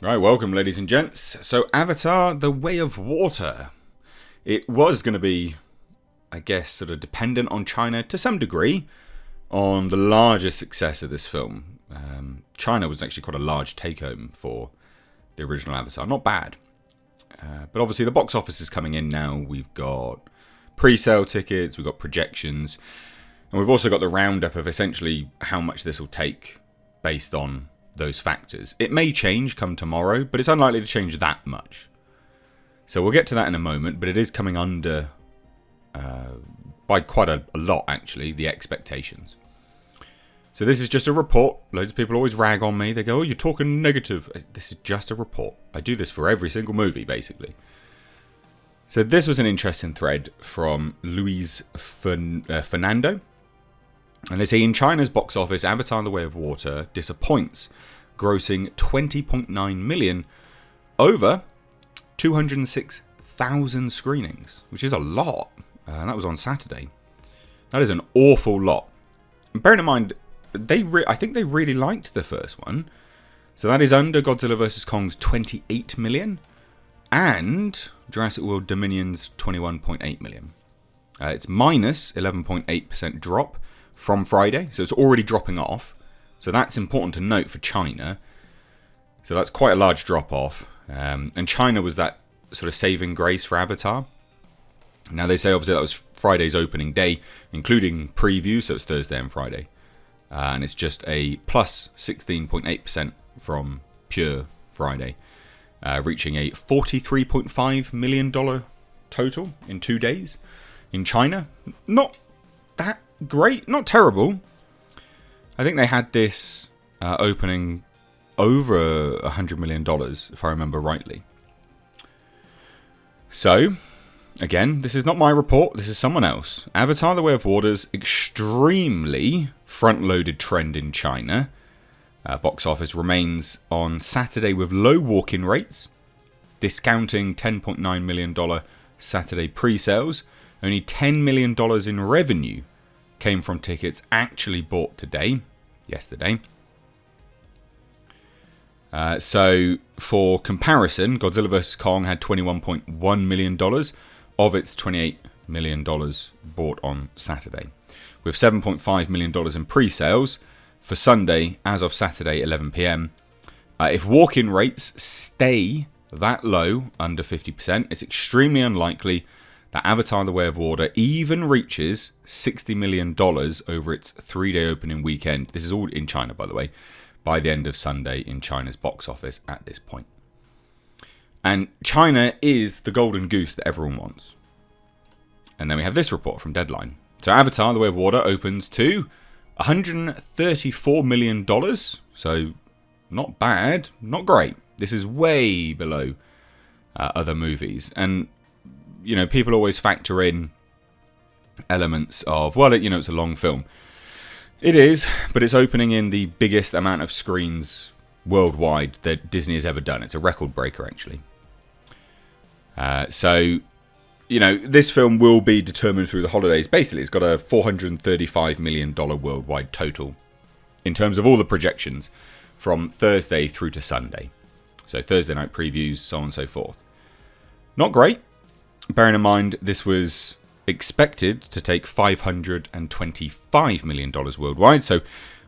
Right, welcome ladies and gents. So Avatar, The Way of Water. It was going to be, I guess, sort of dependent on China to some degree on the larger success of this film. China was actually quite a large take-home for the original Avatar. Not bad. But obviously the box office is coming in now. We've got pre-sale tickets, we've got projections, and we've also got the roundup of essentially how much this will take based on those factors. It may change come tomorrow, but it's unlikely to change that much. So we'll get to that in a moment, but it is coming under, by quite a lot actually, the expectations. So this is just a report. Loads of people always rag on me. They go, oh, you're talking negative. This is just a report. I do this for every single movie, basically. So this was an interesting thread from Luis Fernando. And they say, in China's box office, Avatar The Way of Water disappoints, grossing 20.9 million over 206,000 screenings, which is a lot. And that was on Saturday. That is an awful lot. And bearing in mind, I think they really liked the first one. So that is under Godzilla vs. Kong's 28 million and Jurassic World Dominion's 21.8 million. It's minus 11.8% drop from Friday, so it's already dropping off. So that's important to note for China. So that's quite a large drop off. And China was that sort of saving grace for Avatar. Now they say obviously that was Friday's opening day, including preview, so it's Thursday and Friday. And it's just a plus 16.8% from pure Friday, reaching a $43.5 million total in 2 days in China. Not that great, not terrible. I think they had this opening over $100 million, if I remember rightly. So, again, this is not my report, this is someone else. Avatar The Way of Water's extremely front-loaded trend in China. Box office remains on Saturday with low walk-in rates, discounting $10.9 million Saturday pre-sales. Only $10 million in revenue came from tickets actually bought yesterday. So, for comparison, Godzilla vs. Kong had $21.1 million of its $28 million bought on Saturday, with $7.5 million in pre-sales for Sunday as of Saturday 11 p.m. If walk-in rates stay that low, under 50%, it's extremely unlikely that Avatar The Way of Water even reaches $60 million over its 3-day opening weekend. This is all in China, by the way, by the end of Sunday in China's box office at this point. And China is the golden goose that everyone wants. And then we have this report from Deadline. So Avatar The Way of Water opens to $134 million. So not bad, not great. This is way below other movies. And you know, people always factor in elements of, well, it's a long film. It is, but it's opening in the biggest amount of screens worldwide that Disney has ever done. It's a record breaker, actually. So, this film will be determined through the holidays. Basically, it's got a $435 million worldwide total in terms of all the projections from Thursday through to Sunday. So Thursday night previews, so on and so forth. Not great.Bearing in mind, this was expected to take $525 million worldwide. So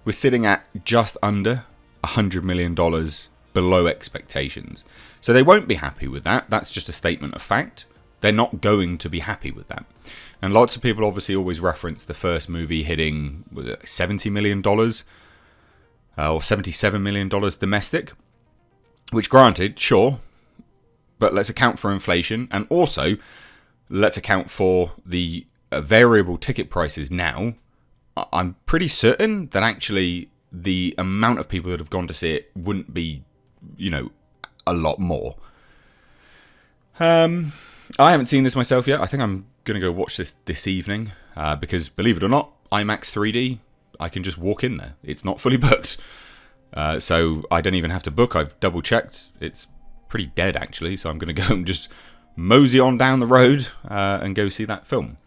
we're sitting at just under $100 million below expectations. So they won't be happy with that. That's just a statement of fact. They're not going to be happy with that. And lots of people obviously always reference the first movie hitting, was it $70 million? Or $77 million domestic. Which granted, sure. But let's account for inflation, and also let's account for the variable ticket prices now. I'm pretty certain that actually the amount of people that have gone to see it wouldn't be, a lot more. I haven't seen this myself yet. I think I'm going to go watch this evening because, believe it or not, IMAX 3D, I can just walk in there. It's not fully booked. So I don't even have to book. I've double checked. It's pretty dead actually, so I'm going to go and just mosey on down the road and go see that film.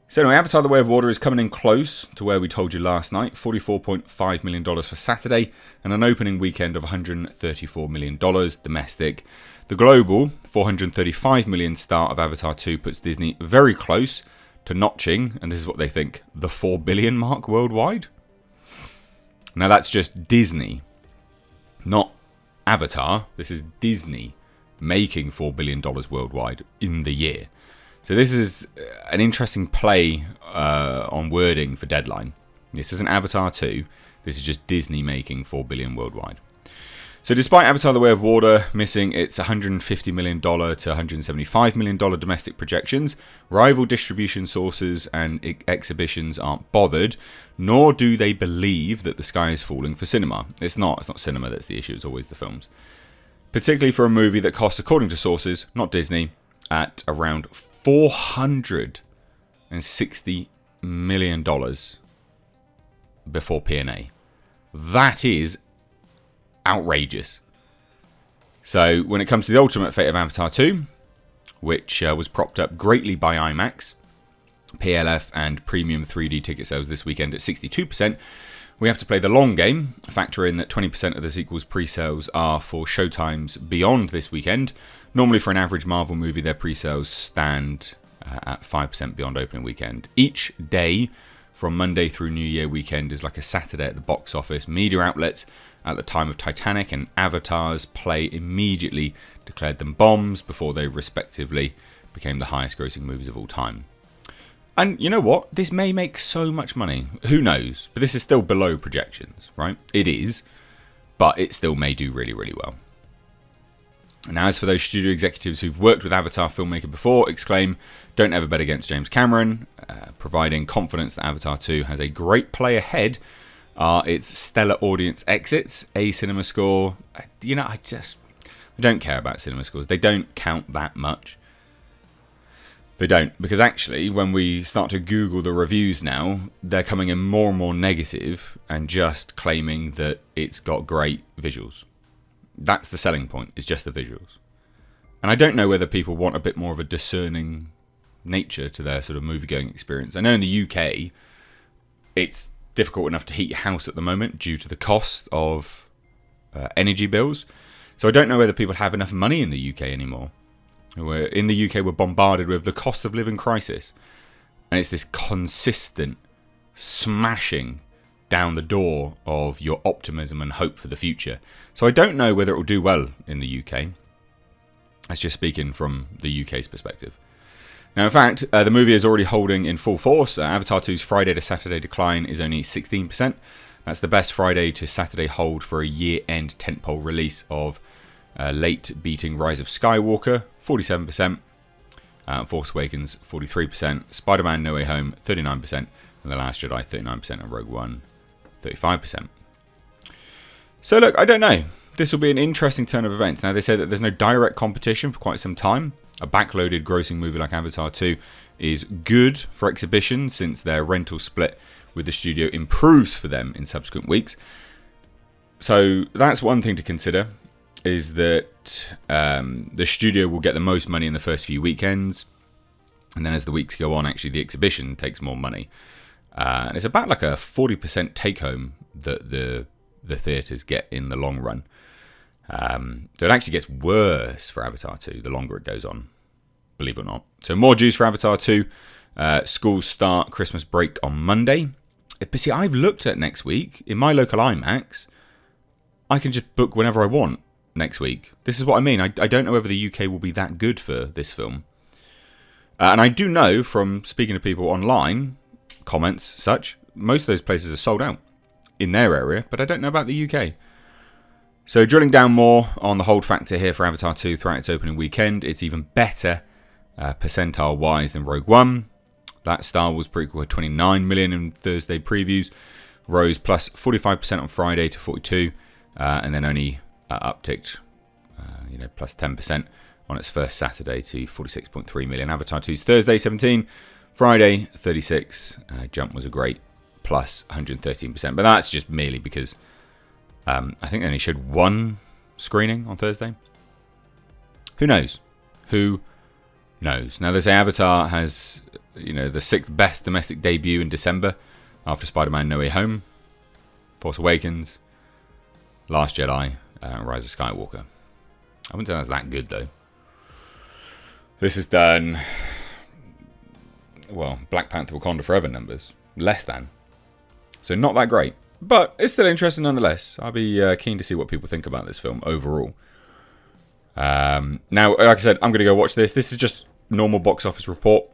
So anyway, Avatar The Way of Water is coming in close to where we told you last night, $44.5 million for Saturday, and an opening weekend of $134 million domestic. The global $435 million start of Avatar 2 puts Disney very close to notching, and this is what they think, the $4 billion mark worldwide. Now that's just Disney, not Avatar. This is Disney making $4 billion worldwide in the year. So this is an interesting play on wording for Deadline. This isn't Avatar 2. This is just Disney making $4 billion worldwide. So despite Avatar The Way of Water missing its $150 million to $175 million domestic projections, rival distribution sources and exhibitions aren't bothered, nor do they believe that the sky is falling for cinema. It's not cinema that's the issue, it's always the films. Particularly for a movie that costs, according to sources, not Disney, at around $460 million before P&A. That is outrageous. So when it comes to the ultimate fate of Avatar 2, which was propped up greatly by IMAX, PLF and premium 3D ticket sales this weekend at 62%, we have to play the long game, factor in that 20% of the sequel's pre-sales are for showtimes beyond this weekend. Normally for an average Marvel movie, their pre-sales stand at 5% beyond opening weekend. Each day from Monday through New Year weekend is like a Saturday at the box office. Media outlets at the time of Titanic and Avatar's play immediately declared them bombs before they respectively became the highest grossing movies of all time. And you know what? This may make so much money. Who knows? But this is still below projections, right? It is, but it still may do really, really well. And as for those studio executives who've worked with Avatar filmmaker before, exclaim, don't ever bet against James Cameron, providing confidence that Avatar 2 has a great play ahead are its stellar audience exits, a cinema score. You know, I don't care about cinema scores. They don't count that much. They don't, because actually, when we start to Google the reviews now, they're coming in more and more negative and just claiming that it's got great visuals. That's the selling point, it's just the visuals. And I don't know whether people want a bit more of a discerning nature to their sort of movie-going experience. I know in the UK, it's difficult enough to heat your house at the moment due to the cost of energy bills. So I don't know whether people have enough money in the UK anymore. In the UK, we're bombarded with the cost of living crisis. And it's this consistent smashing down the door of your optimism and hope for the future. So I don't know whether it will do well in the UK. That's just speaking from the UK's perspective. Now, in fact, the movie is already holding in full force. Avatar 2's Friday to Saturday decline is only 16%. That's the best Friday to Saturday hold for a year-end tentpole release of late beating Rise of Skywalker, 47%, Force Awakens, 43%, Spider-Man No Way Home, 39%, and The Last Jedi, 39%, and Rogue One, 35%. So look, I don't know. This will be an interesting turn of events. Now, they say that there's no direct competition for quite some time. A backloaded grossing movie like Avatar 2 is good for exhibition since their rental split with the studio improves for them in subsequent weeks. So that's one thing to consider, is that the studio will get the most money in the first few weekends, and then as the weeks go on, actually the exhibition takes more money. And it's about like a 40% take home that the theatres get in the long run. So it actually gets worse for Avatar 2 the longer it goes on, believe it or not. So more juice for Avatar 2. Schools start Christmas break on Monday. But see, I've looked at next week. In my local IMAX, I can just book whenever I want next week. This is what I mean. I don't know whether the UK will be that good for this film. And I do know from speaking to people online, comments, such, most of those places are sold out in their area, but I don't know about the UK. So drilling down more on the hold factor here for Avatar 2 throughout its opening weekend, it's even better percentile-wise than Rogue One. That Star Wars prequel had 29 million in Thursday previews, rose plus 45% on Friday to 42, and then only upticked, plus 10% on its first Saturday to 46.3 million. Avatar 2's Thursday 17, Friday 36. Jump was a great plus 113%, but that's just merely because I think they only showed one screening on Thursday. Who knows? Who knows? Now, they say Avatar has the 6th best domestic debut in December after Spider-Man No Way Home, Force Awakens, Last Jedi, and Rise of Skywalker. I wouldn't say that's that good, though. This has done, well, Black Panther Wakanda Forever numbers. Less than. So not that great. But it's still interesting nonetheless. I'll be keen to see what people think about this film overall. Now, like I said, I'm going to go watch this. This is just normal box office report.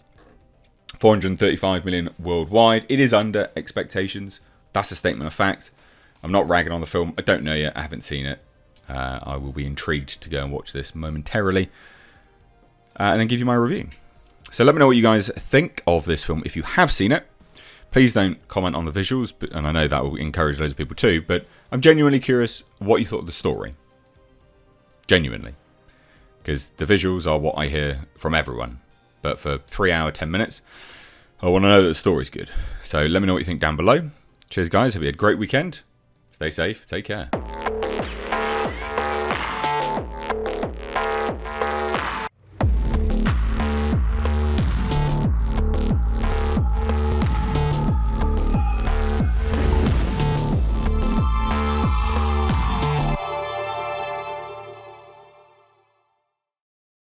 435 million worldwide. It is under expectations. That's a statement of fact. I'm not ragging on the film. I don't know yet. I haven't seen it. I will be intrigued to go and watch this momentarily. And then give you my review. So let me know what you guys think of this film if you have seen it. Please don't comment on the visuals, and I know that will encourage loads of people too, but I'm genuinely curious what you thought of the story. Genuinely. Because the visuals are what I hear from everyone. But for 3 hours, 10 minutes, I want to know that the story's good. So let me know what you think down below. Cheers, guys. Hope you had a great weekend. Stay safe. Take care.